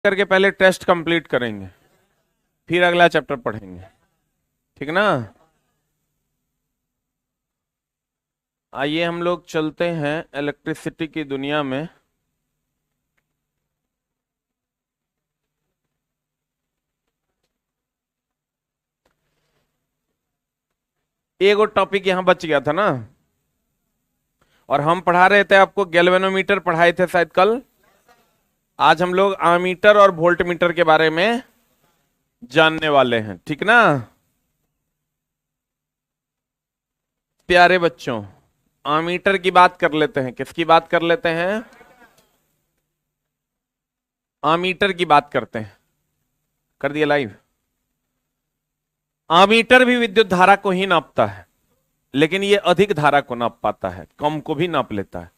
करके पहले test complete करेंगे, फिर अगला चैप्टर पढ़ेंगे, ठीक ना। आइए हम लोग चलते हैं इलेक्ट्रिसिटी की दुनिया में। एगो टॉपिक यहां बच गया था ना, और हम पढ़ा रहे थे आपको गैल्वेनोमीटर पढ़ाए थे शायद कल। आज हम लोग आमीटर और वोल्टमीटर के बारे में जानने वाले हैं, ठीक ना प्यारे बच्चों। आमीटर की बात कर लेते हैं। किसकी बात कर लेते हैं? आमीटर की बात करते हैं। कर दिया लाइव। आमीटर भी विद्युत धारा को ही नापता है, लेकिन ये अधिक धारा को नाप पाता है, कम को भी नाप लेता है।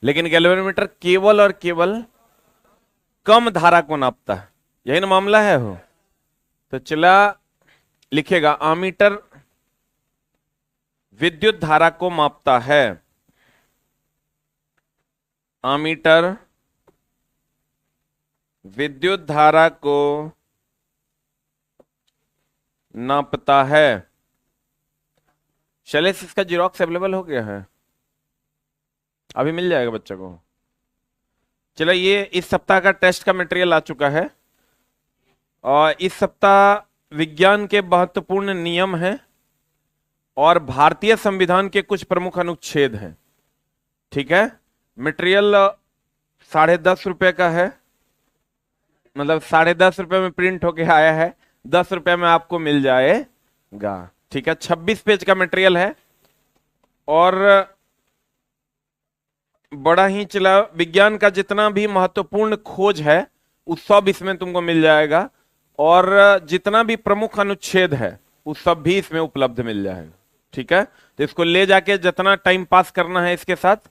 लेकिन गैल्वेनोमीटर केवल और केवल कम धारा को नापता है। यही ना मामला है हो। तो चला लिखेगा, आमीटर विद्युत धारा को मापता है। आमीटर विद्युत धारा को नापता है। शैलेश, इसका जीरोक्स अवेलेबल हो गया है? अभी मिल जाएगा बच्चों को। चलो, ये इस सप्ताह का टेस्ट का मटेरियल आ चुका है, और इस सप्ताह विज्ञान के महत्वपूर्ण नियम हैं और भारतीय संविधान के कुछ प्रमुख अनुच्छेद हैं, ठीक है। मटेरियल 10.5 रुपए का है, मतलब 10.5 रुपए में प्रिंट होके आया है, 10 रुपए में आपको मिल जाएगा, ठीक है। 26 पेज का मटेरियल है, और बड़ा ही चला विज्ञान का जितना भी महत्वपूर्ण खोज है उस सब इसमें तुमको मिल जाएगा, और जितना भी प्रमुख अनुच्छेद है उस सब भी इसमें उपलब्ध मिल जाएगा, ठीक है। तो इसको ले जाके जितना टाइम पास करना है इसके साथ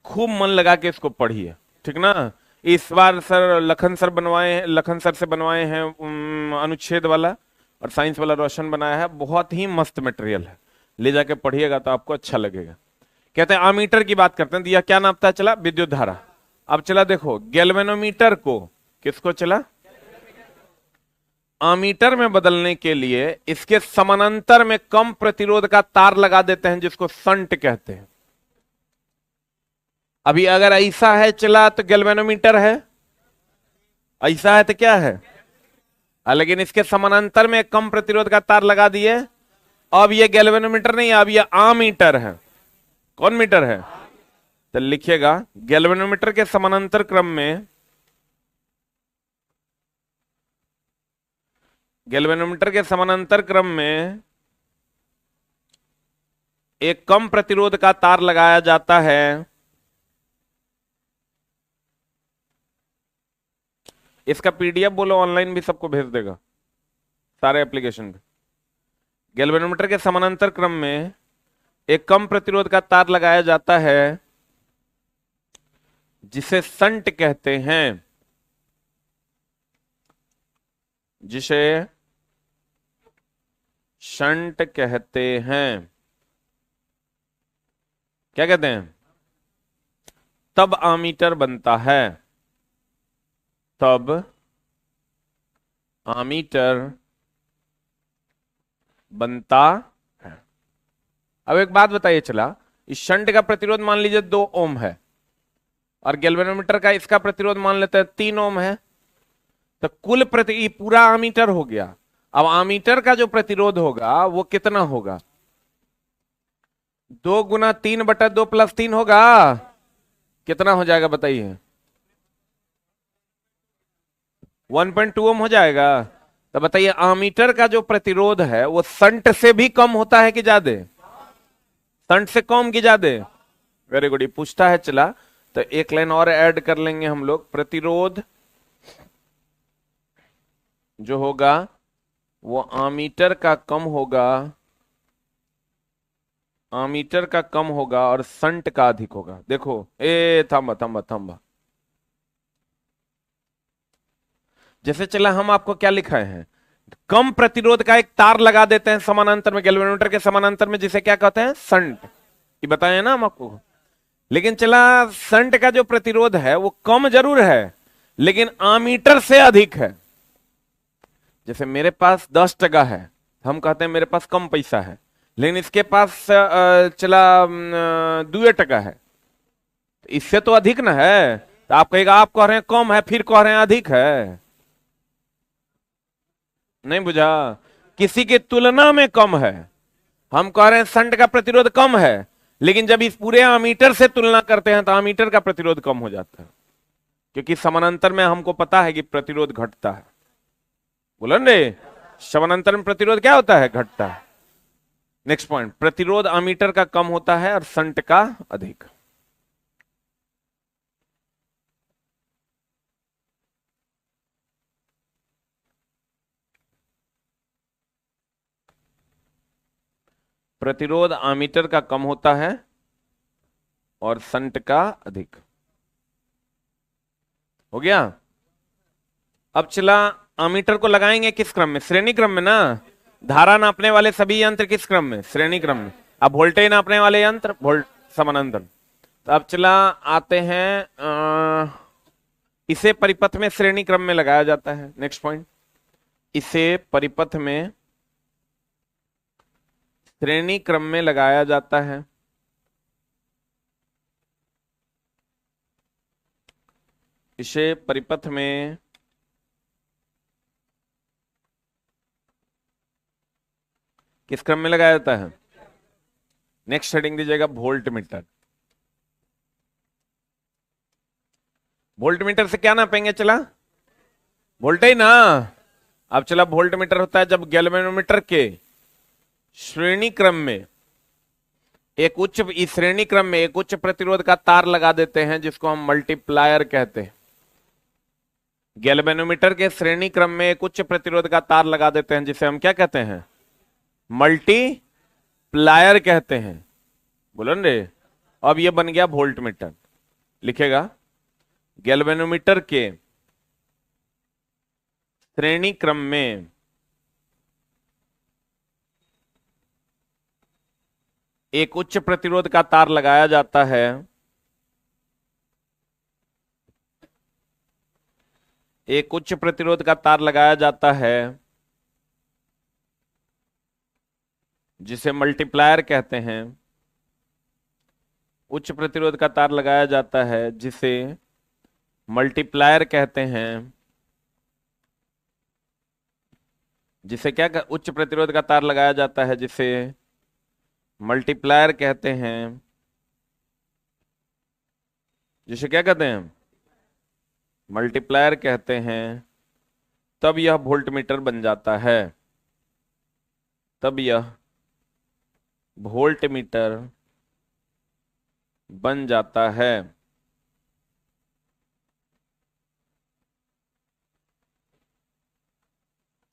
खूब मन लगा के इसको पढ़िए, ठीक ना। इस बार सर लखन सर से बनवाए हैं अनुच्छेद वाला, और साइंस वाला रोशन बनाया है। बहुत ही मस्त मटेरियल है, ले जाके पढ़िएगा तो आपको अच्छा लगेगा। कहते हैं आमीटर की बात करते हैं। दिया क्या नापता है? चला विद्युत धारा। अब चला देखो, गैल्वेनोमीटर को किसको चला आमीटर में बदलने के लिए इसके समानांतर में कम प्रतिरोध का तार लगा देते हैं, जिसको शंट कहते हैं। अभी अगर ऐसा है चला तो गैल्वेनोमीटर है, ऐसा है तो क्या है? लेकिन इसके समानांतर में कम प्रतिरोध का तार लगा दिए, अब ये गैल्वेनोमीटर नहीं, अब ये आमीटर है। कौन मीटर है? तो लिखिएगा, गैल्वेनोमीटर के समानांतर क्रम में, गैल्वेनोमीटर के समानांतर क्रम में एक कम प्रतिरोध का तार लगाया जाता है। इसका पीडीएफ बोलो, ऑनलाइन भी सबको भेज देगा सारे एप्लीकेशन पे। गैल्वेनोमीटर के समानांतर क्रम में एक कम प्रतिरोध का तार लगाया जाता है, जिसे शंट कहते हैं, जिसे शंट कहते हैं। क्या कहते हैं? तब आमीटर बनता है, तब आमीटर बनता है। अब एक बात बताइए, चला इस शंट का प्रतिरोध मान लीजिए 2 ओम है, और गैल्वेनोमीटर का इसका प्रतिरोध मान लेते हैं 3 ओम है, तो कुल पूरा आमीटर हो गया। अब आमीटर का जो प्रतिरोध होगा वो कितना होगा? 2 गुना 3/2 प्लस 3 होगा। कितना हो जाएगा बताइए? 1.2 ओम हो जाएगा। तो बताइए, आमीटर का जो प्रतिरोध है वो शंट से भी कम होता है कि ज्यादा? शंट से कम कि ज्यादा? Very good. ये पूछता है, चला तो एक लाइन और ऐड कर लेंगे हम लोग। प्रतिरोध जो होगा वो आमीटर का कम होगा, आमीटर का कम होगा और शंट का अधिक होगा। देखो, थंबा थंबा थंबा, जैसे चला हम आपको क्या लिखाए हैं, कम प्रतिरोध का एक तार लगा देते हैं समानांतर में, गैल्वेनोमीटर के समानांतर में, जिसे क्या कहते हैं? शंट। ये बताए ना हम आपको। लेकिन चला शंट का जो प्रतिरोध है वो कम जरूर है, लेकिन आमीटर से अधिक है। जैसे मेरे पास 10 टका है, हम कहते हैं मेरे पास कम पैसा है, लेकिन इसके पास चला 2 टका है, तो इससे तो अधिक ना है। तो आप कहेगा आप कह रहे हैं कम है, फिर कह रहे हैं अधिक है। नहीं बुझा? किसी की तुलना में कम है। हम कह रहे हैं शंट का प्रतिरोध कम है, लेकिन जब इस पूरे अमीटर से तुलना करते हैं तो अमीटर का प्रतिरोध कम हो जाता है, क्योंकि समानांतर में हमको पता है कि प्रतिरोध घटता है। बोलन रे, समानांतर में प्रतिरोध क्या होता है? घटता है। नेक्स्ट पॉइंट, प्रतिरोध अमीटर का कम होता है और शंट का अधिक। प्रतिरोध अमीटर का कम होता है और शंट का अधिक। हो गया? अब चला, अमीटर को लगाएंगे किस क्रम में? श्रेणी क्रम में ना। धारा नापने वाले सभी यंत्र किस क्रम में? श्रेणी क्रम में। अब वोल्टेज नापने वाले यंत्र समानांतर। तो अब चला आते हैं, इसे परिपथ में श्रेणी क्रम में लगाया जाता है। नेक्स्ट पॉइंट, इसे परिपथ में श्रेणी क्रम में लगाया जाता है। इसे परिपथ में किस क्रम में लगाया जाता है? नेक्स्ट हेडिंग दीजिएगा वोल्ट मीटर। वोल्ट मीटर से क्या नापेंगे? चला वोल्टेज ना। अब चला, वोल्ट मीटर होता है जब गैल्वेनोमीटर के श्रेणी क्रम में एक उच्च, इस श्रेणी क्रम में एक उच्च प्रतिरोध का तार लगा देते हैं, जिसको हम मल्टीप्लायर कहते हैं। गैल्वेनोमीटर के श्रेणी क्रम में एक उच्च प्रतिरोध का तार लगा देते हैं, जिसे हम क्या कहते हैं? मल्टीप्लायर कहते हैं। बोलो रे। अब ये बन गया वोल्ट मीटर। लिखेगा, गैल्वेनोमीटर के श्रेणी क्रम में एक उच्च प्रतिरोध का तार लगाया जाता है, एक उच्च प्रतिरोध का तार लगाया जाता है जिसे मल्टीप्लायर कहते हैं। उच्च प्रतिरोध का तार लगाया जाता है जिसे मल्टीप्लायर कहते हैं। जिसे क्या उच्च प्रतिरोध का तार लगाया जाता है जिसे मल्टीप्लायर कहते हैं। जिसे क्या कहते हैं? मल्टीप्लायर कहते हैं। तब यह वोल्ट मीटर बन जाता है। तब यह वोल्ट मीटर बन जाता है।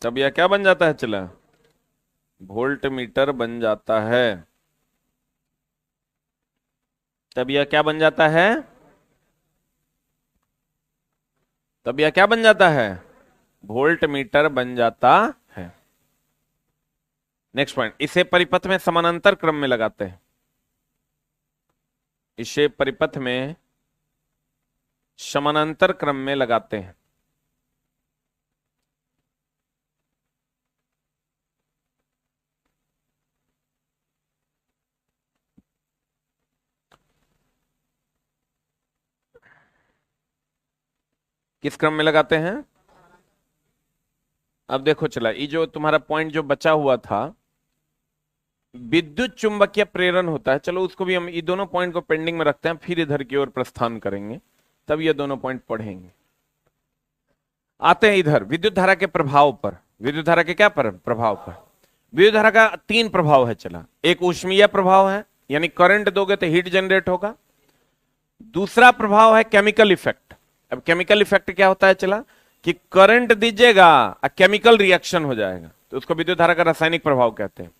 तब यह क्या बन जाता है? चला, वोल्ट मीटर बन जाता है। तब यह क्या बन जाता है? तब यह क्या बन जाता है? वोल्ट मीटर बन जाता है। नेक्स्ट पॉइंट, इसे परिपथ में समानांतर क्रम में लगाते हैं। इसे परिपथ में समानांतर क्रम में लगाते हैं। किस क्रम में लगाते हैं? अब देखो, चला, ये जो तुम्हारा पॉइंट जो बचा हुआ था, विद्युत चुंबकीय प्रेरण होता है। चलो उसको भी हम, ये दोनों पॉइंट को पेंडिंग में रखते हैं, फिर इधर की ओर प्रस्थान करेंगे, तब ये दोनों पॉइंट पढ़ेंगे। आते हैं इधर विद्युत धारा के प्रभाव पर। विद्युत धारा के क्या पर? प्रभाव पर। विद्युत धारा का 3 प्रभाव है। चला, एक ऊष्मीय प्रभाव है, यानी करंट दोगे तो हीट जनरेट होगा। दूसरा प्रभाव है केमिकल इफेक्ट। अब केमिकल इफेक्ट क्या होता है? चला, कि करंट दीजिएगा और केमिकल रिएक्शन हो जाएगा, तो उसको विद्युत धारा का रासायनिक प्रभाव कहते हैं।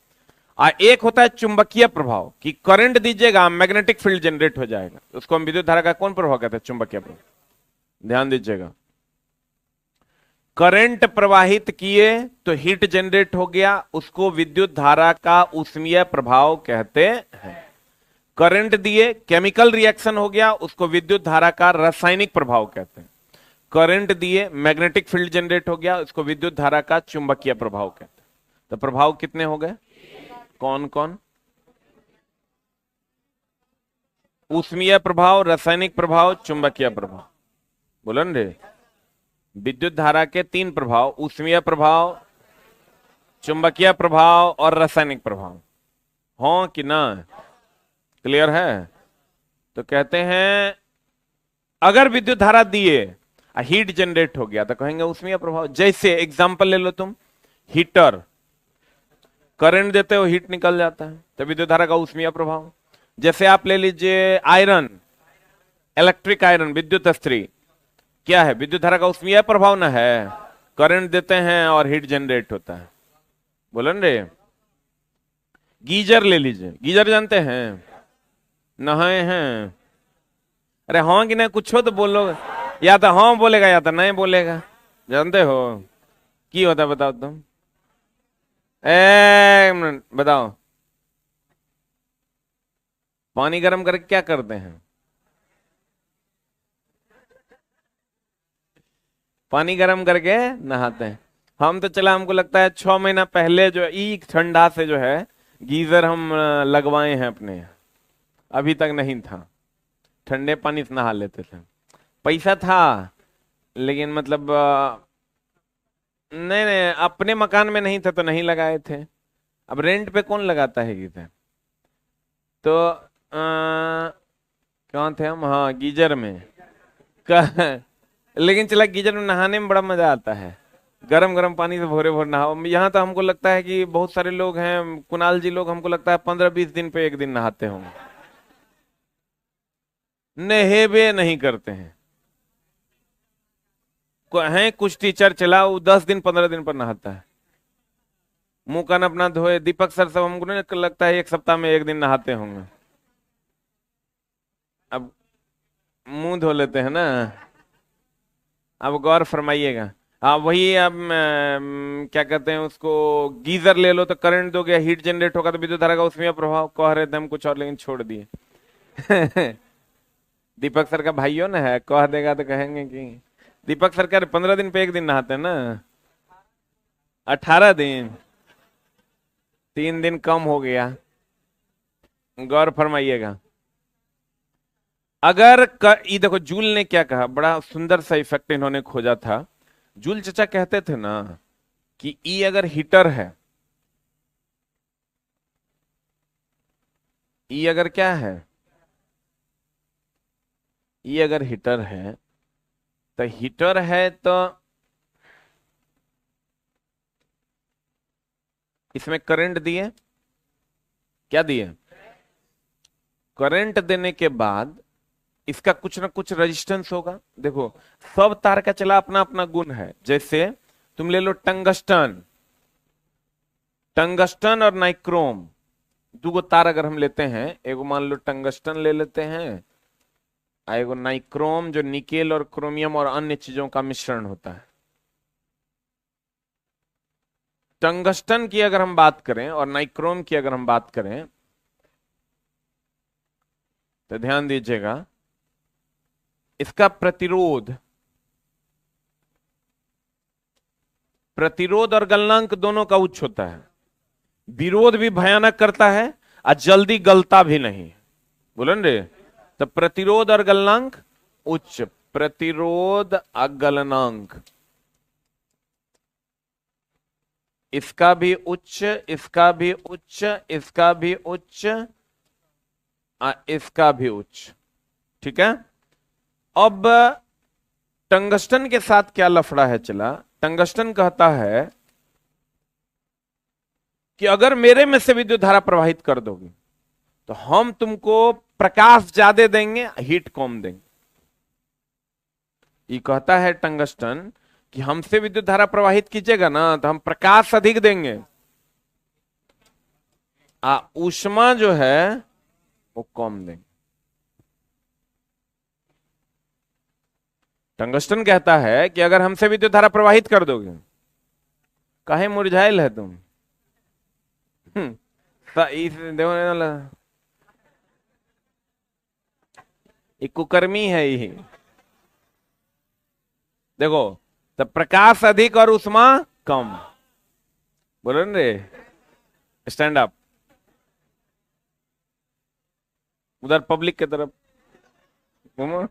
और एक होता है चुंबकीय प्रभाव, कि करंट दीजिएगा मैग्नेटिक फील्ड जनरेट हो जाएगा, तो उसको हम विद्युत धारा का कौन प्रभाव कहते हैं? चुंबकीय प्रभाव। ध्यान दीजिएगा, करंट प्रवाहित किए तो हीट जनरेट हो गया, उसको विद्युत धारा का ऊष्मीय प्रभाव कहते हैं। करंट दिए, केमिकल रिएक्शन हो गया, उसको विद्युत धारा का रासायनिक प्रभाव कहते हैं। करंट दिए, मैग्नेटिक फील्ड जनरेट हो गया, उसको विद्युत धारा का चुंबकीय प्रभाव कहते हैं। तो प्रभाव कितने हो गए? कौन कौन? ऊष्मीय प्रभाव, रासायनिक प्रभाव, चुंबकीय प्रभाव। बोलो न रे। विद्युत धारा के तीन प्रभाव, ऊष्मीय प्रभाव, चुंबकीय प्रभाव और रासायनिक प्रभाव। हो कि ना? क्लियर है? तो कहते हैं अगर विद्युत धारा दिए, हीट जनरेट हो गया, तो कहेंगे ऊष्मीय प्रभाव। जैसे एग्जांपल ले लो तुम, हीटर, करंट देते हो, हीट निकल जाता है, तो विद्युत धारा का ऊष्मीय प्रभाव। जैसे आप ले लीजिए आयरन, इलेक्ट्रिक आयरन, विद्युत स्त्री, क्या है? विद्युत धारा का ऊष्मीय प्रभाव ना है, करंट देते हैं और हीट जनरेट होता है। बोलो न रे। गीजर ले लीजिए, गीजर जानते हैं? नहाए हैं? अरे हाँ कि नहीं, कुछ हो तो बोलो, या तो हाँ बोलेगा या तो नहीं बोलेगा। जानते हो की होता है? बताओ तुम, एक मिनट बताओ। पानी गर्म करके क्या करते हैं? पानी गर्म करके नहाते हैं। हम तो चला, हमको लगता है 6 महीना पहले जो ई ठंडा से जो है गीजर हम लगवाए हैं अपने, अभी तक नहीं था। ठंडे पानी से नहा लेते थे, पैसा था, लेकिन मतलब नहीं नहीं, अपने मकान में नहीं था तो नहीं लगाए थे। अब रेंट पे कौन लगाता है गीजर? तो कौन थे हम? हाँ, गीजर में लेकिन चला, गीजर में नहाने में बड़ा मजा आता है, गरम गरम पानी से भोरे भोर नहाओ। यहाँ तो हमको लगता है कि बहुत सारे लोग हैं, कुणाल जी लोग, हमको लगता है 15-20 दिन पे एक दिन नहाते होंगे, नहेबे नहीं करते हैं। हैं कुछ टीचर चला, वो 10 दिन 15 दिन पर नहाता है, मुंह कान अपना धोए। दीपक सर सब हमको नहीं लगता है 1 सप्ताह में एक दिन नहाते होंगे। अब मुंह धो लेते हैं ना। अब गौर फरमाइएगा। हाँ वही, अब क्या कहते हैं उसको, गीजर ले लो तो करंट दो गया, हीट जनरेट होगा तो विद्युत धारा का उसमें प्रभाव। कह रहे थे हम कुछ और, लेकिन छोड़ दिए दीपक सर का भाइयों ना है, कह देगा तो कहेंगे कि दीपक सर क्या 15 दिन पे एक दिन नहाते हैं ना, 18 दिन, 3 दिन कम हो गया। गौर फरमाइएगा। अगर ये देखो, जूल ने क्या कहा, बड़ा सुंदर सा इफेक्ट इन्होंने खोजा था। जूल चचा कहते थे ना कि ई अगर हीटर है, ई अगर क्या है, ई अगर हीटर है, तो हीटर है तो इसमें करंट दिए, क्या दिए? करंट देने के बाद इसका कुछ ना कुछ रेजिस्टेंस होगा। देखो, सब तार का चला अपना अपना गुण है। जैसे तुम ले लो टंगस्टन, टंगस्टन और नाइक्रोम, दो तार अगर हम लेते हैं, एगो मान लो टंगस्टन ले लेते हैं, एगो नाइक्रोम जो निकेल और क्रोमियम और अन्य चीजों का मिश्रण होता है। टंगस्टन की अगर हम बात करें और नाइक्रोम की अगर हम बात करें, तो ध्यान दीजिएगा, इसका प्रतिरोध, प्रतिरोध और गलनांक दोनों का उच्च होता है। विरोध भी भयानक करता है और जल्दी गलता भी नहीं। बोलो रे। तो प्रतिरोध और गलनांक उच्च, प्रतिरोध और गलनांक, इसका भी उच्च, इसका भी उच्च, इसका भी उच्च, इसका भी उच्च। ठीक है। अब टंगस्टन के साथ क्या लफड़ा है चला? टंगस्टन कहता है कि अगर मेरे में से विद्युत धारा प्रवाहित कर दोगे तो हम तुमको प्रकाश ज्यादा देंगे, हीट कम देंगे। ये कहता है टंगस्टन कि हमसे विद्युत धारा प्रवाहित कीजिएगा ना तो हम प्रकाश अधिक देंगे, ऊष्मा जो है वो कम देंगे। टंगस्टन कहता है कि अगर हमसे विद्युत धारा प्रवाहित कर दोगे, काहे मुरझाइल है तुम? देखो, ये कुकर्मी है, ये देखो, तो प्रकाश अधिक और उष्मा कम। बोलो ना रे, स्टैंड अप, उधर पब्लिक की तरफ घूमो।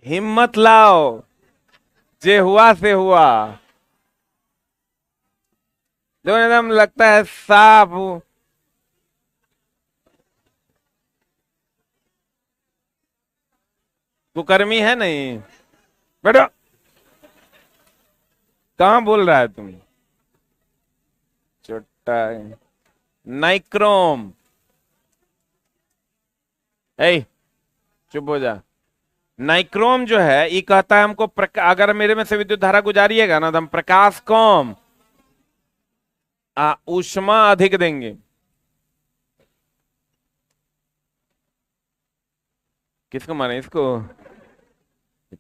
हिम्मत लाओ, जे हुआ से हुआ। जो एकदम लगता है साफ कुकर्मी है नहीं। बैठो, कहां बोल रहा है तुम? छोटा नाइक्रोम। ए, चुप हो जा। नाइक्रोम जो है ये कहता है हमको अगर मेरे में से विद्युत धारा गुजारिएगा ना तो हम प्रकाश कम ऊष्मा अधिक देंगे। किसको माने इसको?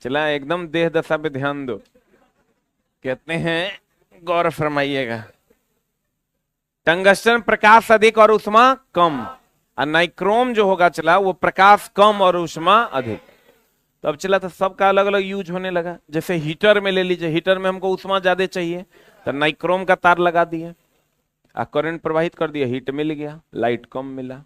चला एकदम देह दशा पे ध्यान दो। कहते हैं गौर फरमाइएगा, टंगस्टन प्रकाश अधिक और ऊष्मा कम, और नाइक्रोम जो होगा चला वो प्रकाश कम और ऊष्मा अधिक। तो अब चला तो सबका अलग अलग यूज होने लगा। जैसे हीटर में ले लीजिए, हीटर में हमको ऊष्मा ज्यादा चाहिए तो नाइक्रोम का तार लगा दिए, करंट प्रवाहित कर दिया, हीट मिल गया, लाइट कम मिला।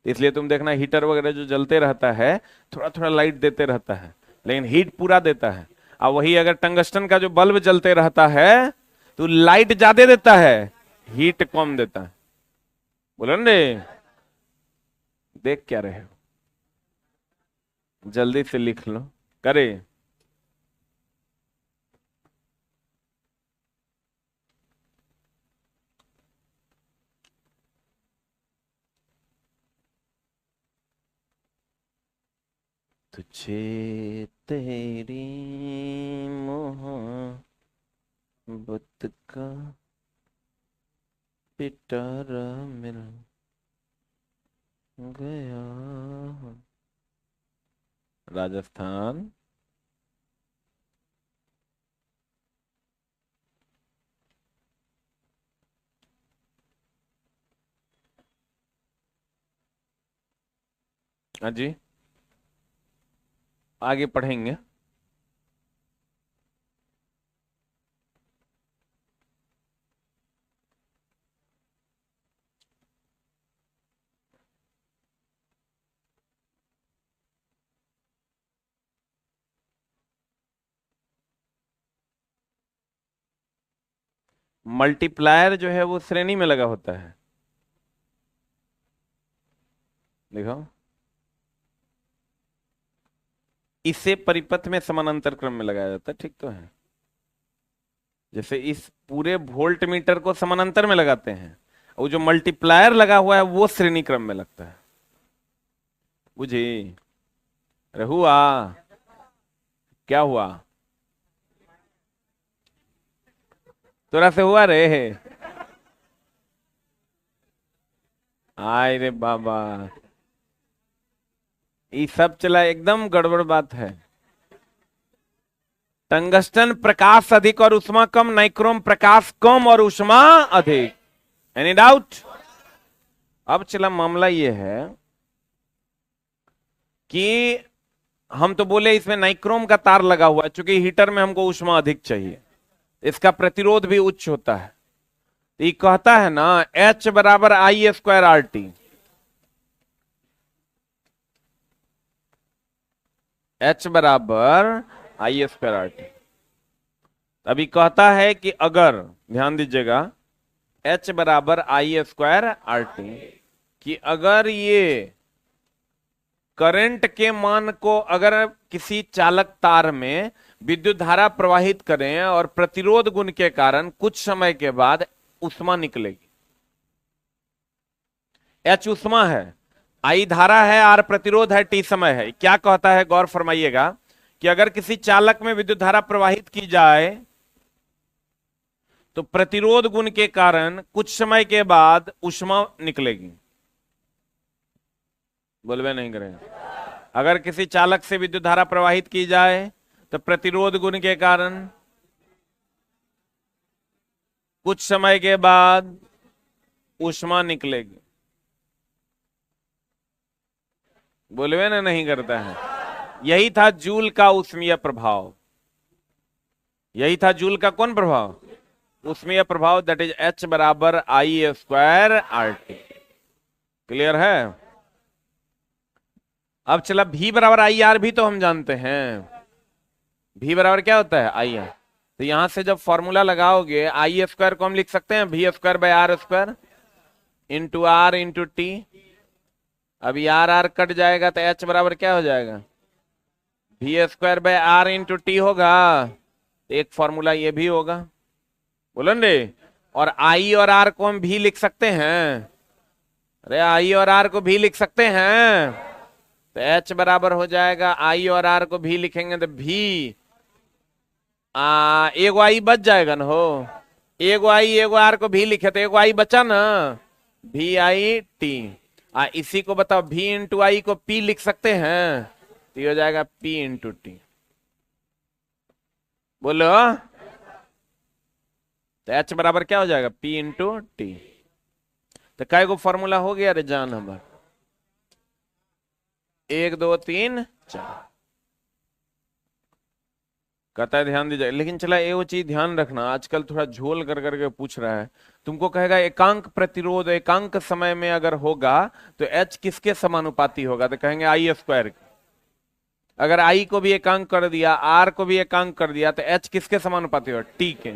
इसलिए तुम देखना हीटर वगैरह जो जलते रहता है थोड़ा थोड़ा लाइट देते रहता है लेकिन हीट पूरा देता है। और वही अगर टंगस्टन का जो बल्ब जलते रहता है तो लाइट ज्यादा देता है, हीट कम देता है। बोलो ना रे, देख क्या रहे हो? जल्दी से लिख लो। करे तुझे तेरी मोहब्बत का पिटारा मिल गया। राजस्थान। हाँ जी, आगे पढ़ेंगे। मल्टीप्लायर जो है वो श्रेणी में लगा होता है। देखो, इसे परिपथ में समानांतर क्रम में लगाया जाता है, ठीक तो है। जैसे इस पूरे वोल्ट मीटर को समानांतर में लगाते हैं, और जो मल्टीप्लायर लगा हुआ है वो श्रेणी क्रम में लगता है। बुझी? अरे हुआ क्या हुआ? तोरा से हुआ रे? आय रे बाबा, ये सब चला एकदम गड़बड़ बात है। टंगस्टन प्रकाश अधिक और ऊष्मा कम, नाइक्रोम प्रकाश कम और ऊष्मा अधिक। Any doubt? अब चला मामला ये है कि हम तो बोले इसमें नाइक्रोम का तार लगा हुआ है, चूंकि हीटर में हमको ऊष्मा अधिक चाहिए, इसका प्रतिरोध भी उच्च होता है। ये कहता है ना H बराबर I square R T. H बराबर आई स्क्वायर आर टी। अभी कहता है कि अगर, ध्यान दीजिएगा, H बराबर आई स्क्वायर आर टी, कि अगर ये करंट के मान को अगर किसी चालक तार में विद्युत धारा प्रवाहित करें और प्रतिरोध गुण के कारण कुछ समय के बाद ऊष्मा निकलेगी। H ऊष्मा है, आई धारा है, आर प्रतिरोध है, टी समय है। क्या कहता है गौर फरमाइएगा कि अगर किसी चालक में विद्युत धारा प्रवाहित की जाए तो प्रतिरोध गुण के कारण कुछ समय के बाद ऊष्मा निकलेगी। बोलवे नहीं करेंगे। अगर किसी चालक से विद्युत धारा प्रवाहित की जाए तो प्रतिरोध गुण के कारण कुछ समय के बाद ऊष्मा निकलेगी। बोलवे ना नहीं करता है। यही था जूल का ऊष्मीय प्रभाव, यही था जूल का कौन प्रभाव, ऊष्मीय प्रभाव, दैट इज H बराबर I² RT। क्लियर है? अब चला V बराबर IR भी तो हम जानते हैं, V बराबर क्या होता है IR। तो यहां से जब फॉर्मूला लगाओगे I² को हम लिख सकते हैं V²/R² into R into T. अब R कट जाएगा तो H बराबर क्या हो जाएगा, V²/R इंटू टी होगा। एक फॉर्मूला ये भी होगा, बोलन रे। और I और R को हम भी लिख सकते हैं, अरे I और R को भी लिख सकते हैं, तो H बराबर हो जाएगा, I और R को भी लिखेंगे तो भी एगो I बच जाएगा ना, हो एगो I एगो R को भी लिखे तो एगो I बचा ना, VIT। इसी को बताओ V इंटू I को P लिख सकते हैं, तो ये हो जाएगा P इंटू टी। बोलो, तो H बराबर क्या हो जाएगा, P इंटू टी। तो काय को फॉर्मूला हो गया रे जान हमार, 1 2 3 4। कहता है ध्यान दीजिए, लेकिन चला ये चीज ध्यान रखना, आजकल थोड़ा झोल कर करके पूछ रहा है, तुमको कहेगा एकांक प्रतिरोध एकांक समय में अगर होगा तो H किसके समानुपाती होगा, तो कहेंगे I²। अगर I को भी एकांक कर दिया, R को भी एकांक कर दिया, तो H किसके समानुपाती होगा, T के।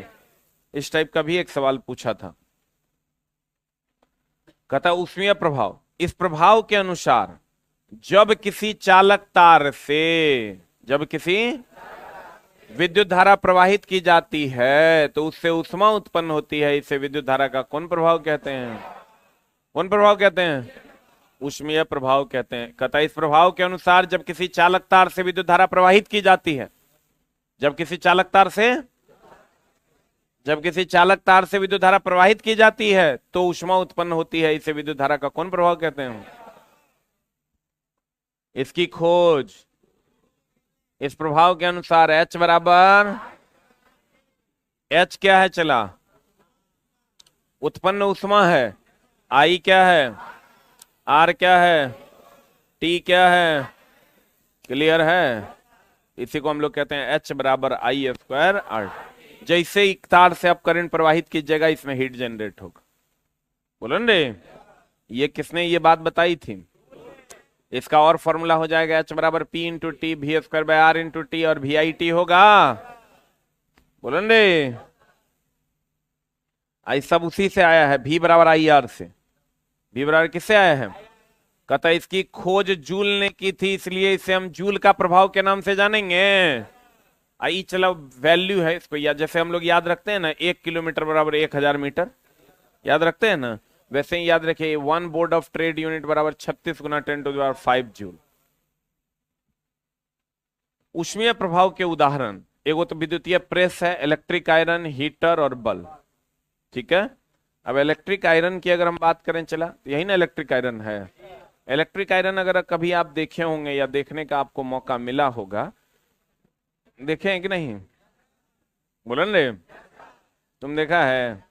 इस टाइप का भी एक सवाल पूछा था। कहता ऊष्मीय प्रभाव, इस प्रभाव के अनुसार जब किसी चालक तार से, जब किसी विद्युत धारा प्रवाहित की जाती है तो उससे ऊष्मा उत्पन्न होती है, इसे विद्युत धारा का कौन प्रभाव कहते हैं, कौन प्रभाव कहते हैं, ऊष्मीय प्रभाव कहते हैं। कहता इस प्रभाव के अनुसार जब किसी चालक तार से विद्युत धारा प्रवाहित की जाती है, जब किसी चालक तार से, जब किसी चालक तार से विद्युत धारा प्रवाहित की जाती है तो ऊष्मा उत्पन्न होती है, इसे विद्युत धारा का कौन प्रभाव कहते हैं। इसकी खोज इस प्रभाव के अनुसार H बराबर, H क्या है चला, उत्पन्न ऊष्मा है, I क्या है, R क्या है, T क्या है, क्लियर है। इसी को हम लोग कहते हैं H बराबर I² R। जैसे एक तार से आप करंट प्रवाहित कीजिएगा इसमें हीट जनरेट होगा। बोलो रे, ये किसने ये बात बताई थी, इसका और फॉर्मूला हो जाएगा H बराबर P into T, V²/R into T और VIT होगा। बोलो रे, आई सब उसी से आया है, V बराबर IR से। V बराबर किससे आया है, कहता इसकी खोज जूल ने की थी, इसलिए इसे हम जूल का प्रभाव के नाम से जानेंगे। आई चलो वैल्यू है इसको, या जैसे हम लोग याद रखते हैं ना 1 किलोमीटर बराबर 1000 मीटर, याद रखते हैं ना, वैसे ही याद रखिए 1 बोर्ड ऑफ ट्रेड यूनिट बराबर 36 गुना 10⁵ जूल। ऊष्मीय प्रभाव के उदाहरण, एगो तो विद्युतीय प्रेस है, इलेक्ट्रिक आयरन, हीटर और बल्ब, ठीक है। अब इलेक्ट्रिक आयरन की अगर हम बात करें, चला तो यही ना इलेक्ट्रिक आयरन है। इलेक्ट्रिक आयरन अगर कभी आप देखे होंगे या देखने का आपको मौका मिला होगा, देखे हैं कि नहीं, बोलन रे, तुम देखा है,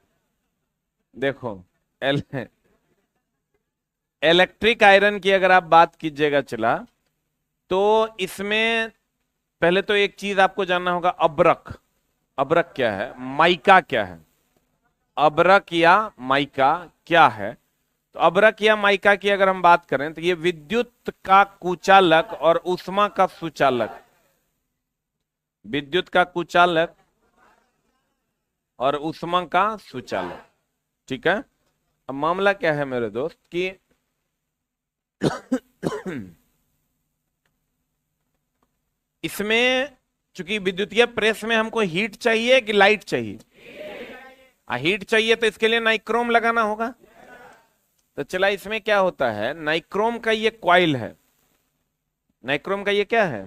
देखो इलेक्ट्रिक आयरन की अगर आप बात कीजिएगा चला, तो इसमें पहले तो एक चीज आपको जानना होगा, अब्रक, अब्रक क्या है, माइका क्या है, अब्रक या माइका क्या है। तो अब्रक या माइका की अगर हम बात करें तो ये विद्युत का कुचालक और ऊष्मा का सुचालक, विद्युत का कुचालक और ऊष्मा का सुचालक, ठीक है। अब मामला क्या है मेरे दोस्त कि इसमें चूंकि विद्युतीय प्रेस में हमको हीट चाहिए कि लाइट चाहिए, हीट चाहिए, तो इसके लिए नाइक्रोम लगाना होगा। तो चला इसमें क्या होता है, नाइक्रोम का ये क्वाइल है, नाइक्रोम का ये क्या है,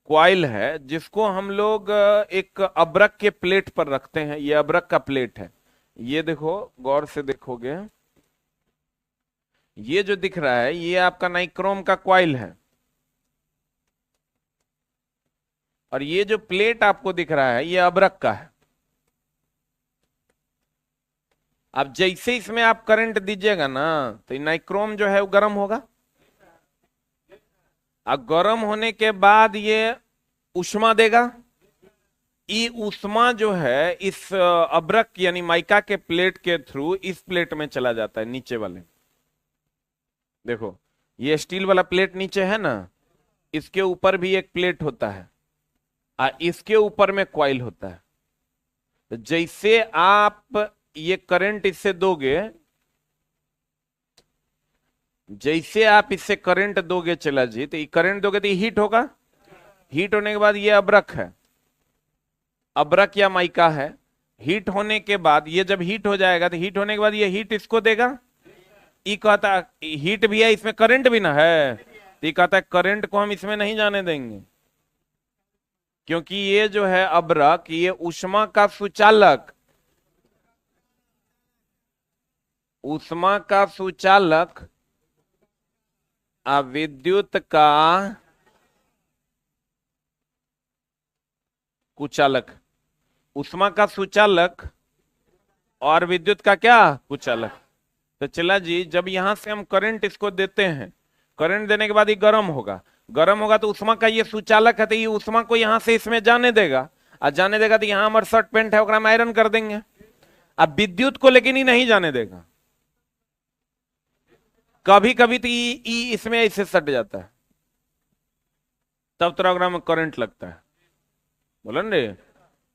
क्वाइल है, जिसको हम लोग एक अब्रक के प्लेट पर रखते हैं। ये अब्रक का प्लेट है, ये देखो गौर से देखोगे, ये जो दिख रहा है ये आपका नाइक्रोम का क्वाइल है, और ये जो प्लेट आपको दिख रहा है ये अब्रक का है। अब जैसे इसमें आप करंट दीजिएगा ना तो नाइक्रोम जो है वो गर्म होगा, अब गर्म होने के बाद ये ऊष्मा देगा। ये ऊष्मा जो है इस अब्रक यानी माइका के प्लेट के थ्रू इस प्लेट में चला जाता है, नीचे वाले। देखो ये स्टील वाला प्लेट नीचे है ना, इसके ऊपर भी एक प्लेट होता है और इसके ऊपर में कॉइल होता है। तो जैसे आप ये करंट इससे दोगे, जैसे आप इससे करंट दोगे चला जी, तो ये करंट दोगे तो ये हीट होगा। हीट होने के बाद ये अब्रक है, अब्रक या माइका है। हीट होने के बाद ये जब हीट हो जाएगा तो हीट होने के बाद ये हीट इसको देगा। ये कहता हीट भी है, इसमें करंट भी ना है, तो ये कहता है करंट को हम इसमें नहीं जाने देंगे, क्योंकि ये जो है अब्रक ये ऊष्मा का सुचालक, ऊष्मा का सुचालक विद्युत का कुचालक, ऊष्मा का सुचालक और विद्युत का क्या कुचालक। तो चला जी, जब यहां से हम करंट इसको देते हैं, करंट देने के बाद ये गर्म होगा, गर्म होगा तो ऊष्मा का ये सुचालक है, तो ये ऊष्मा को यहां से इसमें जाने देगा, और जाने देगा तो यहां हमारा शर्ट पैंट है ओकरा में आयरन कर देंगे। अब विद्युत को लेकिन ही नहीं जाने देगा। कभी कभी तो इसमें ऐसे सट जाता है, तब तो में करंट लगता है। बोलन रे,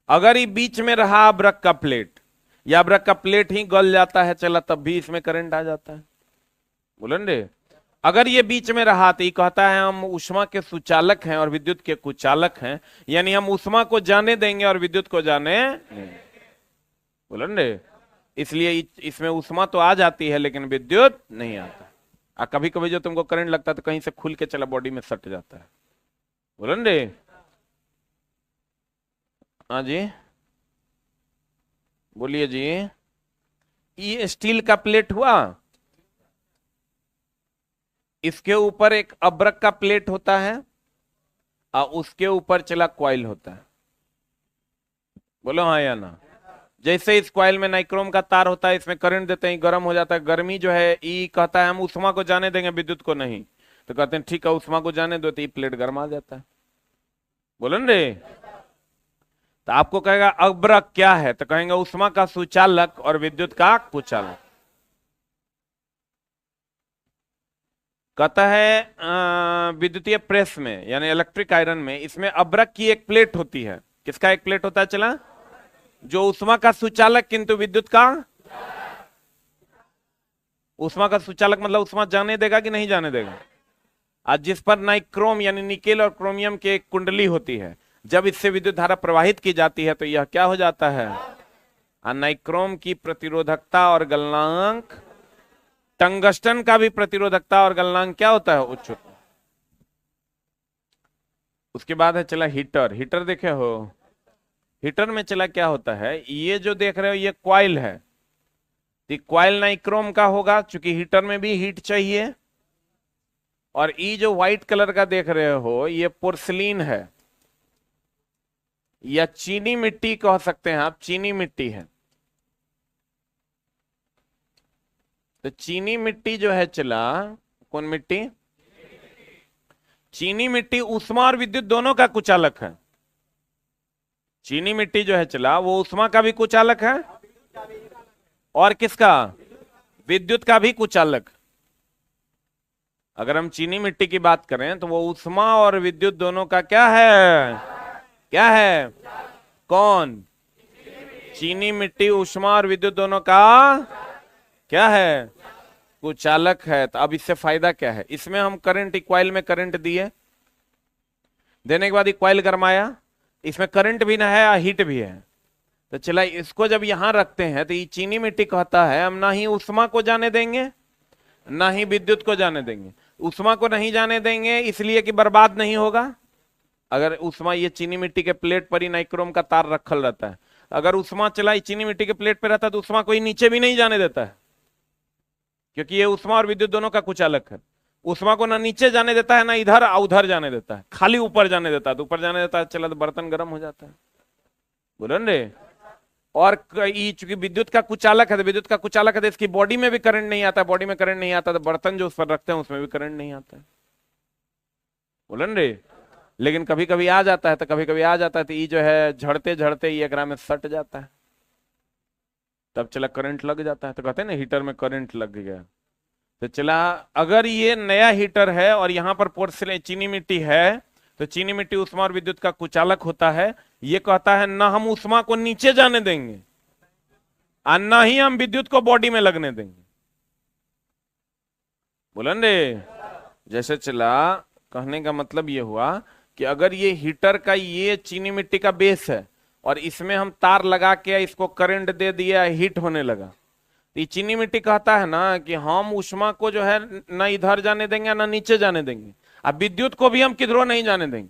अगर ये बीच में रहा अब्रक का प्लेट, या अब्रक का प्लेट ही गल जाता है चला, तब भी इसमें करंट आ जाता है। बोलन रे, अगर ये बीच में रहा तो ये कहता है हम ऊष्मा के सुचालक हैं और विद्युत के कुचालक हैं, यानी हम ऊष्मा को जाने देंगे और विद्युत को जाने नहीं। बोलन रे, इसलिए इसमें ऊष्मा तो आ जाती है लेकिन विद्युत नहीं आता। कभी कभी जो तुमको करंट लगता है तो कहीं से खुल के चला बॉडी में सट जाता है। बोलन रे, हाँ जी बोलिए जी। ये स्टील का प्लेट हुआ, इसके ऊपर एक अब्रक का प्लेट होता है और उसके ऊपर चला कॉइल होता है। बोलो हाँ या ना। जैसे इस कॉइल में नाइक्रोम का तार होता है, इसमें करंट देते हैं गर्म हो जाता है। गर्मी जो है ई कहता है हम ऊष्मा को जाने देंगे विद्युत को नहीं, तो कहते हैं ठीक है ऊष्मा को जाने दो, तो ये प्लेट गर्म आ जाता है। बोलो रे, तो आपको कहेगा अब्रक क्या है, तो कहेंगे ऊष्मा का सुचालक और विद्युत का कुचालक। कहता है विद्युतीय प्रेस में यानी इलेक्ट्रिक आयरन में, इसमें अब्रक की एक प्लेट होती है। किसका एक प्लेट होता है चला, जो ऊष्मा का सुचालक किंतु विद्युत का, ऊष्मा का सुचालक मतलब ऊष्मा जाने देगा कि नहीं जाने देगा। आज जिस पर नाइक्रोम यानी निकेल और क्रोमियम की एक कुंडली होती है, जब इससे विद्युत धारा प्रवाहित की जाती है तो यह क्या हो जाता है, नाइक्रोम की प्रतिरोधकता और गलनांक, टंगस्टन का भी प्रतिरोधकता और गलनांक क्या होता है, उच्च होता है। उसके बाद है चला हीटर। हीटर देखे हो, हीटर में चला क्या होता है, ये जो देख रहे हो ये कॉइल है, तो कॉइल नाइक्रोम का होगा चूंकि हीटर में भी हीट चाहिए। और ये जो व्हाइट कलर का देख रहे हो ये पोर्सिलीन है या चीनी मिट्टी कह सकते हैं आप, चीनी मिट्टी है। तो चीनी मिट्टी जो है चला, कौन मिट्टी, चीनी मिट्टी ऊष्मा और विद्युत दोनों का कुचालक है। चीनी मिट्टी जो है चला वो ऊष्मा का भी कुचालक है और किसका, विद्युत का भी कुचालक। अगर हम चीनी मिट्टी की बात करें तो वो ऊष्मा और विद्युत दोनों का क्या है, क्या है, कौन, चीनी मिट्टी ऊष्मा और विद्युत दोनों का क्या है, कुचालक है। तो अब इससे फायदा क्या है, इसमें हम करंट कॉइल में करंट दिए, देने के बाद ये कॉइल गरमाया, इसमें करंट भी ना है हीट भी है। तो चला इसको जब यहां रखते हैं तो ये चीनी मिट्टी कहता है हम ना ही ऊष्मा को जाने देंगे ना ही विद्युत को जाने देंगे। ऊष्मा को नहीं जाने देंगे इसलिए कि बर्बाद नहीं होगा। अगर ऊष्मा, ये चीनी मिट्टी के प्लेट पर ही नाइक्रोम का तार रखल रहता है, अगर ऊष्मा चला चीनी मिट्टी के प्लेट पर रहता है तो ऊष्मा को नीचे भी नहीं जाने देता है, क्योंकि ये ऊष्मा और विद्युत दोनों का कुचालक है। ऊष्मा को ना नीचे जाने देता है ना इधर उधर जाने देता है, खाली ऊपर जाने देता है। तो ऊपर जाने देता है चला तो बर्तन गर्म हो जाता है। बोलो रे, और चूंकि विद्युत का कुचालक है तो विद्युत का कुचालक है तो इसकी बॉडी में भी करंट नहीं आता, बॉडी में करंट नहीं आता तो बर्तन जो उस पर रखते हैं उसमें भी करंट नहीं आता है। बोलन रे। लेकिन कभी कभी आ जाता है तो कभी कभी आ जाता है तो ये जो है झड़ते झड़ते ये एकरा में सट जाता है, तब चला करंट लग जाता है, तो कहते हैं ना हीटर में करंट लग गया। तो चला अगर ये नया हीटर है और यहाँ पर पोर्सिलेन चीनी मिट्टी है, तो चीनी मिट्टी ऊष्मा और विद्युत का कुचालक होता है। ये कहता है ना हम ऊष्मा को नीचे जाने देंगे और ना ही हम विद्युत को बॉडी में लगने देंगे। बोलन रे। जैसे चला कहने का मतलब ये हुआ कि अगर ये हीटर का ये चीनी मिट्टी का बेस है और इसमें हम तार लगा के इसको करंट दे दिया, हीट होने लगा, तो ये चीनी मिट्टी कहता है ना कि हम ऊष्मा को जो है ना इधर जाने देंगे ना नीचे जाने देंगे, अब विद्युत को भी हम किधरों नहीं जाने देंगे,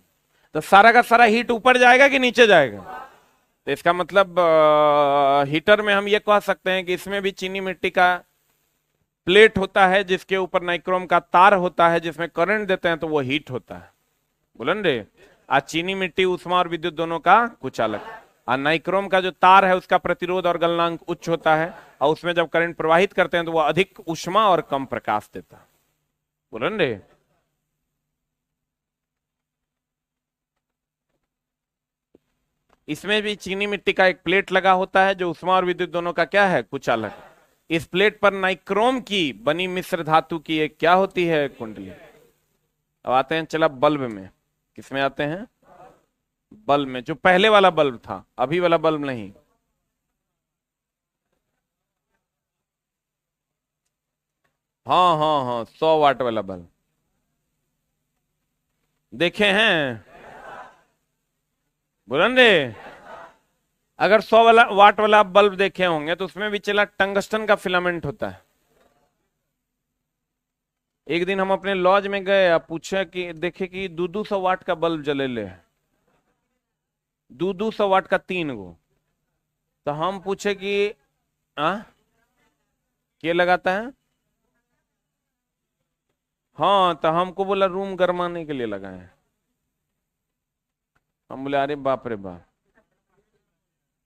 तो सारा का सारा हीट ऊपर जाएगा कि नीचे जाएगा। तो इसका मतलब हीटर में हम ये कह सकते हैं कि इसमें भी चीनी मिट्टी का प्लेट होता है जिसके ऊपर नाइक्रोम का तार होता है, जिसमें करंट देते हैं तो वो हीट होता है। बोलन रे। आज चीनी मिट्टी ऊष्मा और विद्युत दोनों का कुचालक, और नाइक्रोम का जो तार है उसका प्रतिरोध और गलनांक उच्च होता है, और उसमें जब करंट प्रवाहित करते हैं तो वो अधिक ऊष्मा और कम प्रकाश देता है। बोलन रे। इसमें भी चीनी मिट्टी का एक प्लेट लगा होता है जो ऊष्मा और विद्युत दोनों का क्या है, कुचालक। इस प्लेट पर नाइक्रोम की बनी मिश्र धातु की एक क्या होती है, कुंडली। अब आते हैं चला बल्ब में। किसमें आते हैं, बल्ब में। जो पहले वाला बल्ब था, अभी वाला बल्ब नहीं। हाँ हाँ हाँ, 100 वाट वाला बल्ब देखे हैं। बोलन रे। अगर 100 वाट वाला बल्ब देखे होंगे तो उसमें भी चला टंगस्टन का फिलामेंट होता है। एक दिन हम अपने लॉज में गए, आप पूछे कि देखे कि 200 वाट का बल्ब जले ले, 200 वाट का 3 गो। तो हम पूछे कि आ क्या लगाता है। हाँ, तो हमको बोला रूम गर्माने के लिए लगाए। हम बोले अरे बाप रे बाप,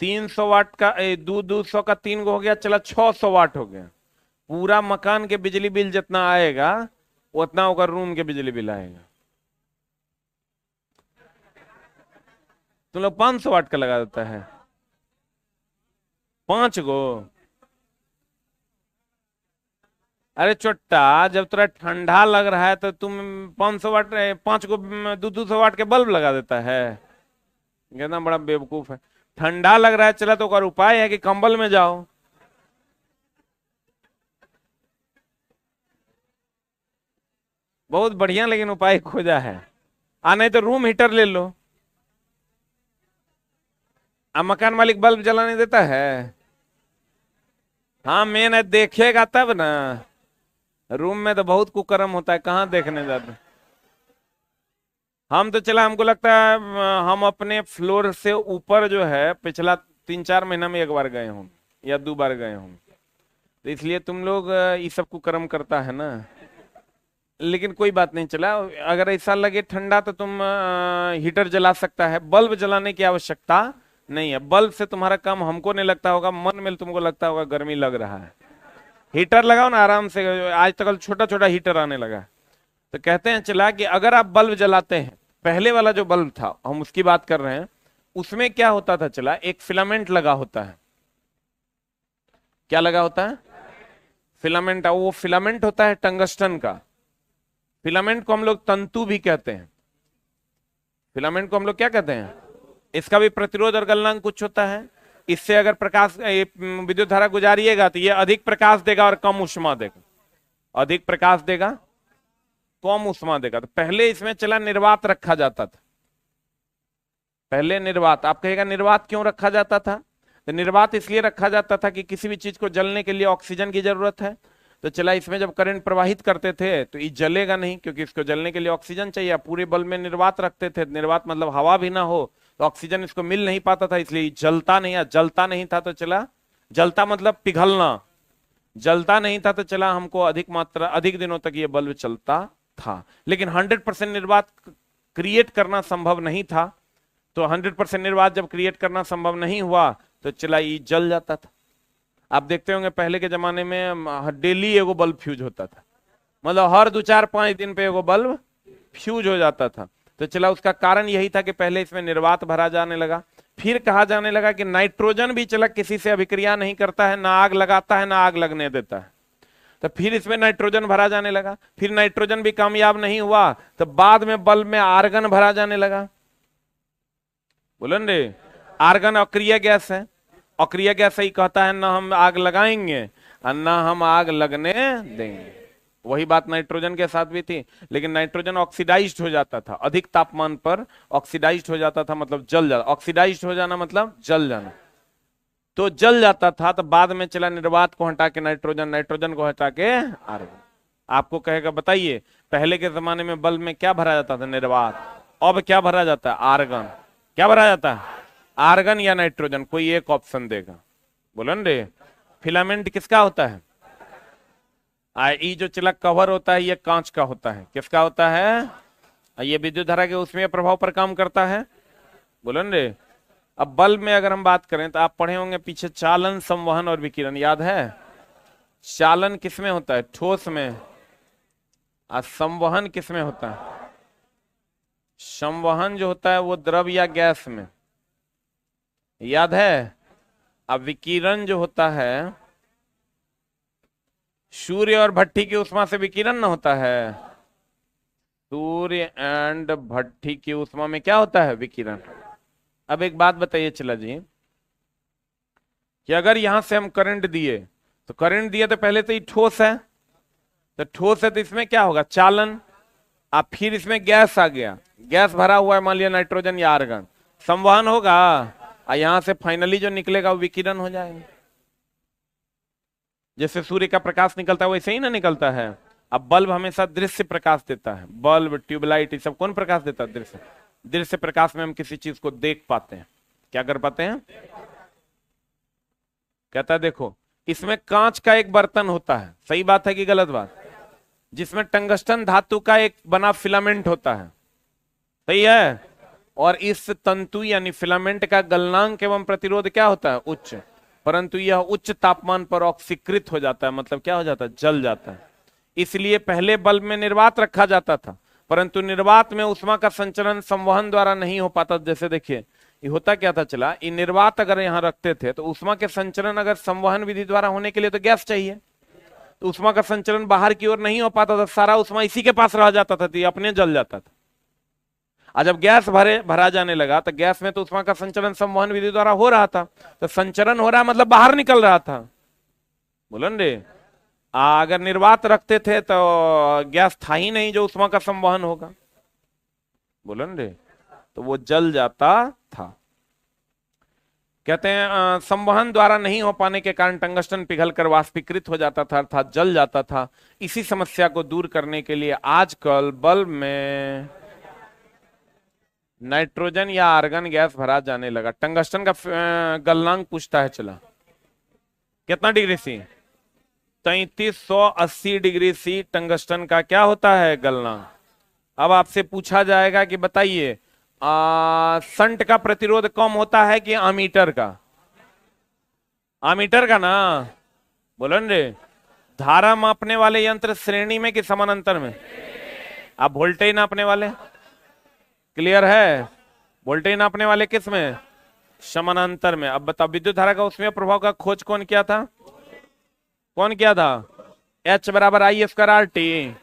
300 वाट का 200 का 3 गो हो गया, चला 600 वाट हो गया। पूरा मकान के बिजली बिल जितना आएगा उतना होकर रूम के बिजली बिल आएगा। तुम लोग 500 वाट का लगा देता है, 5 गो। अरे चोट्टा, जब थोड़ा ठंडा लग रहा है तो तुम 500 वाट 5 गो 200 वाट के बल्ब लगा देता है। कितना बड़ा बेवकूफ है। ठंडा लग रहा है चला तो और उपाय है कि कंबल में जाओ। बहुत बढ़िया, लेकिन उपाय खोजा है। नहीं तो रूम हीटर ले लो। अब मकान मालिक बल्ब जलाने देता है। हाँ, मेन है देखेगा तब ना। रूम में तो बहुत कुकर्म होता है, कहाँ देखने जाते। हम तो चला, हमको लगता है हम अपने फ्लोर से ऊपर जो है पिछला 3-4 महीना में 1 बार गए हूँ या 2 बार गए हूँ, तो इसलिए तुम लोग ये सब कुकर्म करता है ना। लेकिन कोई बात नहीं, चला अगर ऐसा लगे ठंडा तो तुम हीटर जला सकता है। बल्ब जलाने की आवश्यकता नहीं है। बल्ब से तुम्हारा काम हमको नहीं लगता होगा, मन में तुमको लगता होगा गर्मी लग रहा है। हीटर लगाओ ना आराम से। आज तक छोटा छोटा हीटर आने लगा। तो कहते हैं चला कि अगर आप बल्ब जलाते हैं, पहले वाला जो बल्ब था हम उसकी बात कर रहे हैं, उसमें क्या होता था चला, एक फिलामेंट लगा होता है। क्या लगा होता है, फिलामेंट। वो फिलामेंट होता है टंगस्टन का। फिलामेंट को हम लोग तंतु भी कहते हैं। फिलामेंट को हम लोग क्या कहते हैं, इसका भी प्रतिरोध और गलनांक कुछ होता है। इससे अगर प्रकाश विद्युत धारा गुजारिएगा तो ये अधिक प्रकाश देगा और कम ऊष्मा देगा। अधिक प्रकाश देगा, कम ऊष्मा देगा। तो पहले इसमें चला निर्वात रखा जाता था। पहले निर्वात, आप कहेगा निर्वात क्यों रखा जाता था। तो निर्वात इसलिए रखा जाता था कि किसी भी चीज को जलने के लिए ऑक्सीजन की जरूरत है। तो चला इसमें जब करंट प्रवाहित करते थे तो ये जलेगा नहीं, क्योंकि इसको जलने के लिए ऑक्सीजन चाहिए। पूरे बल्ब में निर्वात रखते थे। निर्वात मतलब हवा भी ना हो तो ऑक्सीजन इसको मिल नहीं पाता था, इसलिए जलता नहीं। जलता नहीं था तो चला, जलता मतलब पिघलना, जलता नहीं था तो चला हमको अधिक मात्रा अधिक दिनों तक ये बल्ब चलता था। लेकिन 100% निर्वात क्रिएट करना संभव नहीं था। तो 100% निर्वात जब क्रिएट करना संभव नहीं हुआ तो चला ये जल जाता था। आप देखते होंगे पहले के जमाने में डेली एगो बल्ब फ्यूज होता था, मतलब हर 2-4-5 दिन पे एगो बल्ब फ्यूज हो जाता था। तो चला, उसका कारण यही था कि पहले इसमें निर्वात भरा जाने लगा, फिर कहा जाने लगा कि नाइट्रोजन भी चला किसी से अभिक्रिया नहीं करता है, ना आग लगाता है ना आग लगने देता है। तो फिर इसमें नाइट्रोजन भरा जाने लगा, फिर नाइट्रोजन भी कामयाब नहीं हुआ, तो बाद में बल्ब में आर्गन भरा जाने लगा। बोलन रे, आर्गन अक्रिय गैस है, अक्रिय गैस ही कहता है ना हम आग लगाएंगे और ना हम आग लगने देंगे। वही बात नाइट्रोजन के साथ भी थी, लेकिन नाइट्रोजन ऑक्सीडाइज्ड हो जाता था, अधिक तापमान पर ऑक्सीडाइज्ड हो जाता था, मतलब जल जाता। ऑक्सीडाइज्ड हो जाना मतलब जल जाना, तो जल जाता था। तो बाद में चला निर्वात को हटा के नाइट्रोजन, नाइट्रोजन को हटा के आर्गन। आपको कहेगा बताइए पहले के जमाने में बल्ब में क्या भरा जाता था? निर्वात। अब क्या भरा जाता है? आर्गन। क्या भरा जाता है? आर्गन या नाइट्रोजन, कोई एक ऑप्शन देगा। बोलन रे, फिलामेंट किसका होता है? ये जो चिलक कवर होता है ये कांच का होता है। किसका होता है? ये विद्युत धारा के उसमें प्रभाव पर काम करता है। बोलन रे, अब बल्ब में अगर हम बात करें तो आप पढ़े होंगे पीछे चालन, संवहन और विकिरण, याद है? चालन किसमें होता है? ठोस में। और संवहन किसमें होता है? संवहन जो होता है वो द्रव या गैस में, याद है? अब विकिरण जो होता है, सूर्य और भट्ठी की उष्मा से विकिरण न होता है। सूर्य एंड भट्ठी की उष्मा में क्या होता है? विकिरण। अब एक बात बताइए चला जी, कि अगर यहां से हम करंट दिए, तो करंट दिया तो पहले तो ये ठोस है, तो ठोस है तो इसमें क्या होगा? चालन। अब फिर इसमें गैस आ गया, गैस भरा हुआ है, मान लिया नाइट्रोजन या आर्गन, संवहन होगा, और यहां से फाइनली जो निकलेगा वो विकिरण हो जाएगा। जैसे सूर्य का प्रकाश निकलता है वैसे ही ना निकलता है। अब बल्ब हमेशा दृश्य प्रकाश देता है, बल्ब, ट्यूबलाइट, ये सब कौन प्रकाश देता है? दृश्य। दृश्य प्रकाश में हम किसी चीज को देख पाते हैं। क्या कर पाते हैं? कहता है देखो, इसमें कांच का एक बर्तन होता है, सही बात है कि गलत बात? जिसमें टंगस्टन धातु का एक बना फिलामेंट होता है, सही है? और इस तंतु यानी फिलामेंट का गलनांक एवं प्रतिरोध क्या होता है? उच्च। परंतु यह उच्च तापमान पर ऑक्सीकृत हो जाता है, मतलब क्या हो जाता है? जल जाता है। इसलिए पहले बल्ब में निर्वात रखा जाता था, परंतु निर्वात में उष्मा का संचरण संवहन द्वारा नहीं हो पाता। जैसे देखिए ये होता क्या था चला, ये निर्वात अगर यहाँ रखते थे तो उष्मा के संचरण अगर संवहन विधि द्वारा होने के लिए तो गैस चाहिए, तो उष्मा का संचरण बाहर की ओर नहीं हो पाता था, सारा उष्मा इसी के पास रह जाता था, तो ये अपने जल जाता था। और जब गैस भरा जाने लगा तो गैस में तो उष्मा का संचरण संवहन विधि द्वारा हो रहा था, तो संचरण हो रहा मतलब बाहर निकल रहा था। बोलन रे, अगर निर्वात रखते थे तो गैस था ही नहीं जो उष्मा का संवहन होगा। बोलन रे, तो वो जल जाता था। कहते हैं संवहन द्वारा नहीं हो पाने के कारण टंगस्टन पिघलकर वाष्पीकृत हो जाता था, अर्थात जल जाता था। इसी समस्या को दूर करने के लिए आजकल बल्ब में नाइट्रोजन या आर्गन गैस भरा जाने लगा। टंगस्टन का गलनांक पूछता है चला, कितना degree C? 3380 degree C tungsten का क्या होता है? गलनांक। अब आपसे पूछा जाएगा कि बताइए संट का प्रतिरोध कम होता है कि अमीटर का? अमीटर का ना। बोलन रे, धारा मापने वाले यंत्र श्रेणी में कि समानांतर में? आप वोल्टेज नापने वाले, क्लियर है? वोल्टेज नापने वाले किस में? समानांतर में। अब बताओ विद्युत धारा का उसमें प्रभाव का खोज कौन किया था? कौन किया था? H बराबर I square R T.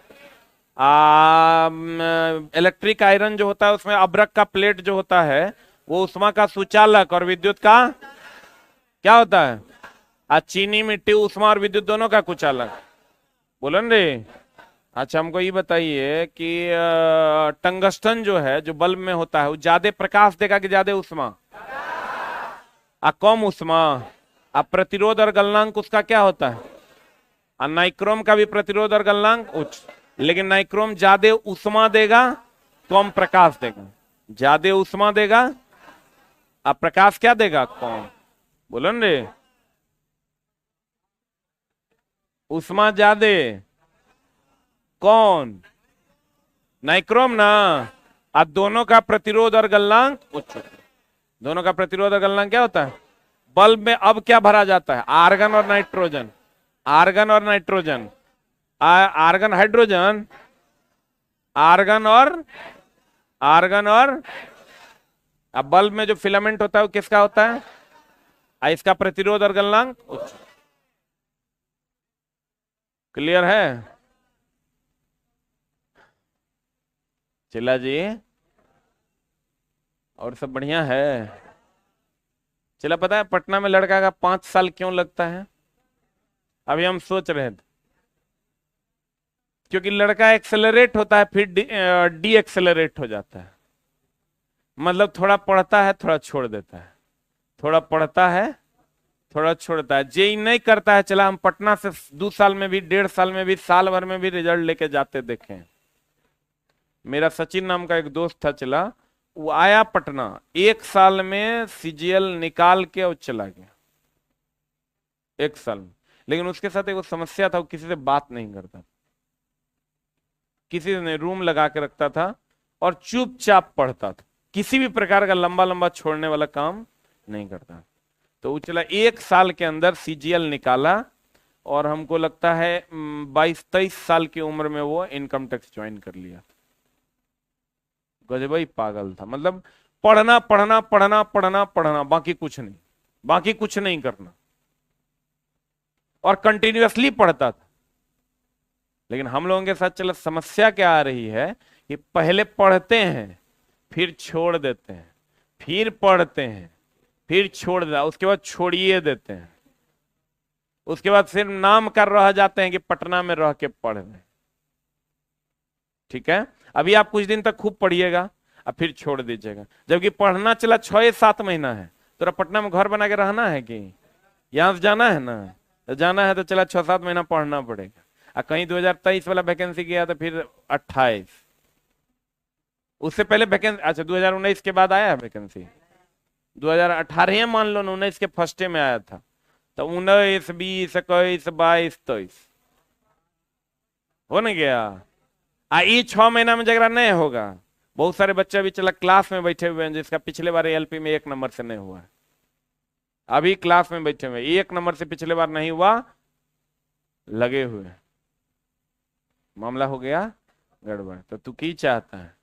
Electric iron जो होता है उसमें अब्रक का प्लेट जो होता है वो उष्मा का सुचालक और विद्युत का क्या होता है? चीनी मिट्टी उष्मा और विद्युत दोनों का कुचालक। बोलन रे, अच्छा हमको ये बताइए कि टंगस्टन जो है जो बल्ब में होता है वो ज्यादा प्रकाश देगा कि ज्यादा उष्मा? कम उष्मा। अब प्रतिरोध और गलनांक उसका क्या होता है? नाइक्रोम का भी प्रतिरोध और गलनांक उच्च, लेकिन नाइक्रोम ज्यादा उष्मा देगा, कम प्रकाश देगा। ज्यादा उष्मा देगा, अब प्रकाश क्या देगा? कम। बोलन रे, उष्मा ज्यादा, कौन? नाइक्रोम ना। अब दोनों का प्रतिरोध और गलनांक उच्च। दोनों का प्रतिरोध और गलनांक क्या होता है? बल्ब में अब क्या भरा जाता है? आर्गन और नाइट्रोजन। आर्गन और नाइट्रोजन, आर्गन हाइड्रोजन, आर्गन और अब बल्ब में जो फिलामेंट होता है वो किसका होता है? इसका प्रतिरोध और गलनांक उच्च। क्लियर है? चिल्ला जी, और सब बढ़िया है? चला, पता है पटना में लड़का का 5 साल क्यों लगता है? अभी हम सोच रहे थे, क्योंकि लड़का एक्सेलरेट होता है फिर डी एक्सेलरेट हो जाता है। मतलब थोड़ा पढ़ता है थोड़ा छोड़ देता है, थोड़ा पढ़ता है थोड़ा छोड़ता है। जेई नहीं करता है, चला हम पटना से 2 साल में भी, 1.5 साल में भी, साल भर में भी रिजल्ट लेके जाते देखे। मेरा सचिन नाम का एक दोस्त था, चला वो आया पटना, 1 साल में सीजीएल निकाल के और चला गया, 1 साल में। लेकिन उसके साथ एक वो समस्या था, वो किसी से बात नहीं करता, किसी ने रूम लगा के रखता था और चुपचाप पढ़ता था, किसी भी प्रकार का लंबा लंबा छोड़ने वाला काम नहीं करता। तो वो चला 1 साल के अंदर सीजीएल निकाला, और हमको लगता है 22-23 साल की उम्र में वो इनकम टैक्स ज्वाइन कर लिया। गजब ही पागल था, मतलब पढ़ना पढ़ना पढ़ना पढ़ना पढ़ना, बाकी कुछ नहीं, बाकी कुछ नहीं करना, और कंटिन्यूअसली पढ़ता था। लेकिन हम लोगों के साथ चला समस्या क्या आ रही है कि पहले पढ़ते हैं, फिर छोड़ देते हैं, फिर पढ़ते हैं, फिर छोड़ देता, उसके बाद छोड़िए देते हैं, उसके बाद सिर्फ नाम कर रह जाते हैं कि पटना में रह के पढ़ रहे। ठीक है, अभी आप कुछ दिन तक खूब पढ़िएगा और फिर छोड़ दीजिएगा। जबकि पढ़ना चला 6-7 महीना है, तो पटना में घर बना के रहना है कि यहां से जाना है ना, तो जाना है तो चला 6-7 महीना पढ़ना पड़ेगा। और कहीं 2023 वाला वैकेंसी गया तो फिर 28, उससे पहले वैकेंसी, अच्छा 2019 के बाद आया है वैकेंसी, 2018 मान लो ना, 19 के फर्स्टे में आया था, तो 19, 20, 21, 22, 23 हो नहीं गया। ये 6 महीना में जगह नहीं होगा। बहुत सारे बच्चे अभी चला क्लास में बैठे हुए हैं, जिसका पिछले बार एलपी में 1 नंबर से नहीं हुआ है, अभी क्लास में बैठे हुए, 1 नंबर से पिछले बार नहीं हुआ, लगे हुए, मामला हो गया गड़बड़। तो तू की चाहता है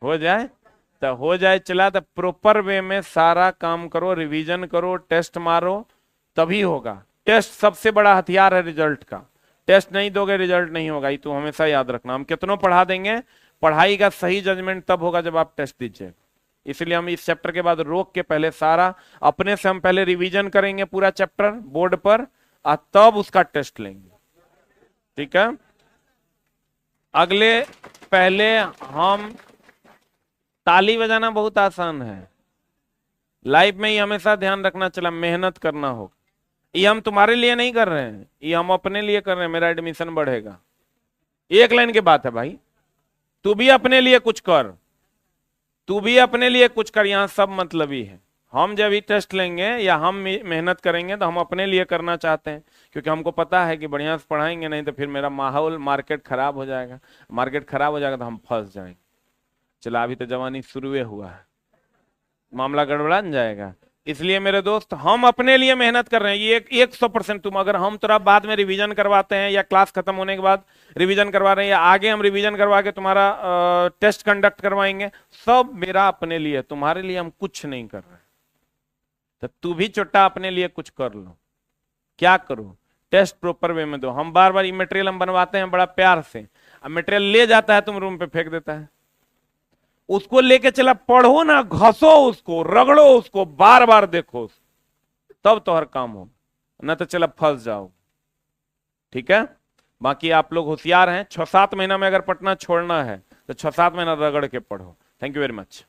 हो जाए? तो हो जाए, चला तो प्रॉपर वे में सारा काम करो, रिवीजन करो, टेस्ट मारो, तभी होगा। टेस्ट सबसे बड़ा हथियार है रिजल्ट का। टेस्ट नहीं दोगे रिजल्ट नहीं होगा, ये तो हमेशा याद रखना। हम कितनों पढ़ा देंगे, पढ़ाई का सही जजमेंट तब होगा जब आप टेस्ट दीजिए। इसलिए हम इस चैप्टर के बाद रोक के पहले सारा अपने से हम पहले रिवीजन करेंगे पूरा चैप्टर बोर्ड पर, और तब उसका टेस्ट लेंगे। ठीक है, अगले पहले हम, ताली बजाना बहुत आसान है, लाइफ में ही हमेशा ध्यान रखना, चला मेहनत करना होगा। ये हम तुम्हारे लिए नहीं कर रहे हैं, ये हम अपने लिए कर रहे हैं, मेरा एडमिशन बढ़ेगा। एक लाइन की बात है भाई, तू भी अपने लिए कुछ कर, तू भी अपने लिए कुछ कर, यहां सब मतलब ही है। हम जब भी टेस्ट लेंगे या हम मेहनत करेंगे तो हम अपने लिए करना चाहते हैं, क्योंकि हमको पता है कि बढ़िया से पढ़ाएंगे नहीं तो फिर मेरा माहौल मार्केट खराब हो जाएगा, मार्केट खराब हो जाएगा तो हम फंस जाएंगे। चला अभी तो जवानी शुरू हुआ है, मामला गड़बड़ा जाएगा। इसलिए मेरे दोस्त, हम अपने लिए मेहनत कर रहे हैं, ये 100%। तुम अगर हम थोड़ा बाद में रिवीजन करवाते हैं, या क्लास खत्म होने के बाद रिवीजन करवा रहे हैं, या आगे हम रिवीजन करवा के तुम्हारा टेस्ट कंडक्ट करवाएंगे, सब मेरा अपने लिए, तुम्हारे लिए हम कुछ नहीं कर रहे। तो तू भी छोटा अपने लिए कुछ कर लो। क्या करो? टेस्ट प्रॉपर वे में दो। हम बार बार ये मटेरियल हम बनवाते हैं बड़ा प्यार से, अब मटेरियल ले जाता है, तुम रूम पे फेंक देता है। उसको लेके चला, पढ़ो ना, घसो उसको, रगड़ो उसको, बार बार देखो उसको, तब तो हर काम हो, न तो चला फंस जाओ। ठीक है, बाकी आप लोग होशियार हैं, 6-7 महीना में अगर पढ़ना छोड़ना है तो 6-7 महीना रगड़ के पढ़ो। Thank you very much.